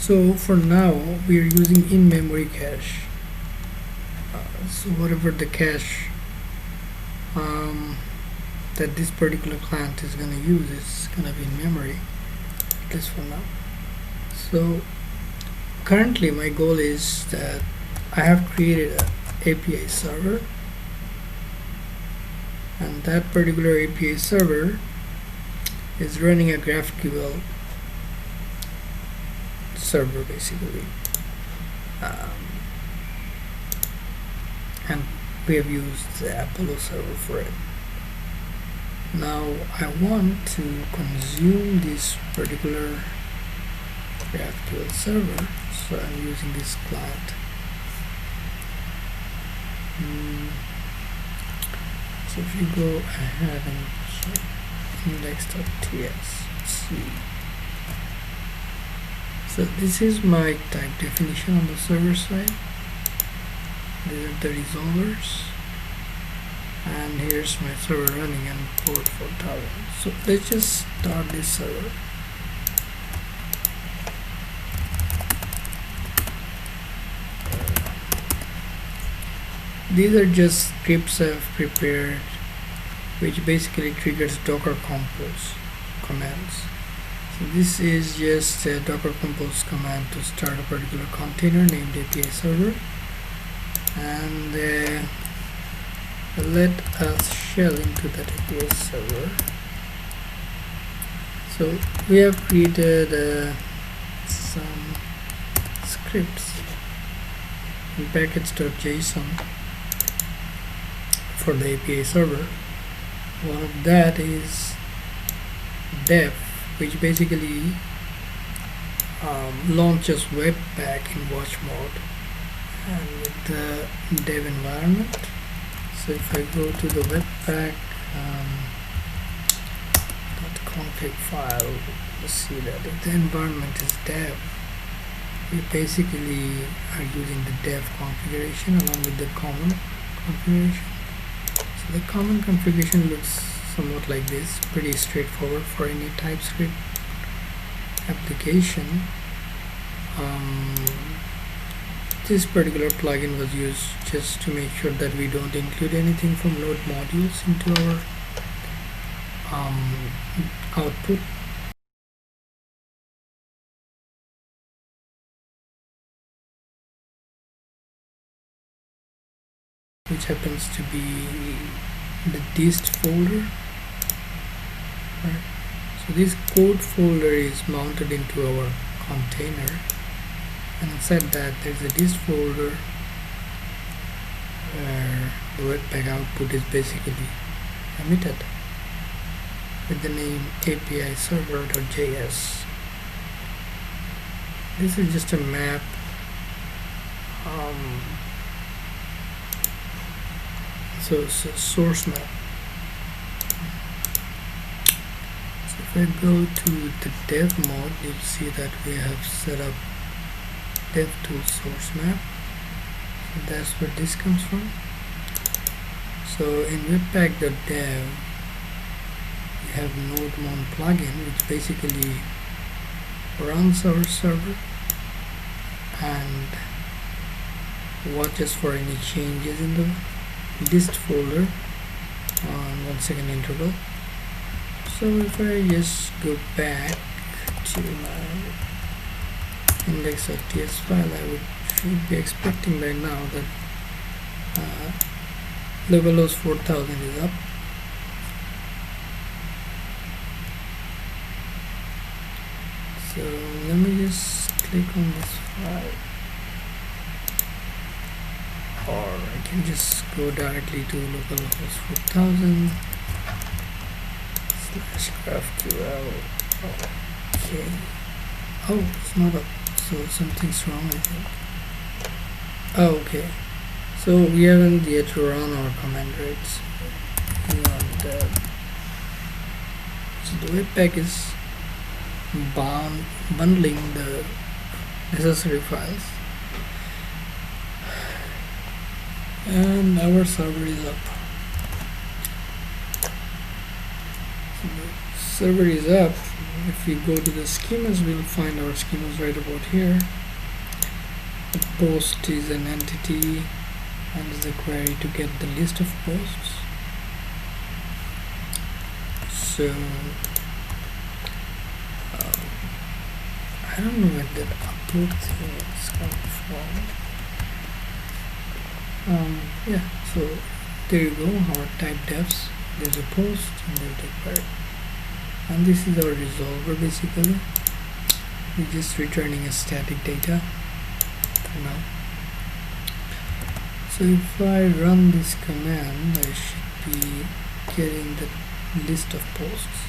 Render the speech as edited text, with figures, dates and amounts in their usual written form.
So for now we are using in-memory cache. So whatever the cache that this particular client is going to use is going to be in memory, at least for now. So currently my goal is that I have created an API server, and that particular API server is running a GraphQL server basically, and we have used the Apollo server for it. Now I want to consume this particular GraphQL server, so I'm using this client. So if you go ahead and check index.ts, let's see. So this is my type definition on the server side. These are the resolvers, and here's my server running on port 4000. So let's just start this server. These are just scripts I've prepared, which basically triggers Docker Compose commands. So this is just a Docker Compose command to start a particular container named API server, and let us shell into that API server. So we have created some scripts in package.json for the API server. One of that is dev, which basically launches Webpack in watch mode and with the dev environment. So if I go to the Webpack .config file, you see that if the environment is dev, we basically are using the dev configuration along with the common configuration. So the common configuration looks somewhat like this, pretty straightforward for any TypeScript application. This particular plugin was used just to make sure that we don't include anything from node modules into our output. Which happens to be the dist folder. Right. So this code folder is mounted into our container, and inside that there's a dist folder where the Webpack output is basically emitted with the name API server.js. This is just a map. So it's a source map. So if I go to the dev mode, you'll see that we have set up DevTools source map. So that's where this comes from. So in webpack.dev, we have nodemon plugin, which basically runs our server and watches for any changes in the dist folder on 1 second interval. So if I just go back to my index.ts file, I should be expecting by now that localhost 4000 is up. So let me just click on this file, or I can just go directly to localhost 4000 / GraphQL. Okay. Oh, it's not up. So something's wrong, I think. Oh, okay. So we haven't yet run our command, right? So the Webpack is bundling the necessary files, and our server is up. So server is up. If we go to the schemas, we'll find our schemas right about here. The post is an entity and is a query to get the list of posts. So I don't know where that upload thing is coming from. Yeah, so there you go, our type defs. There's a post and there's a query, and this is our resolver. Basically we're just returning a static data for now. So if I run this command, I should be getting the list of posts.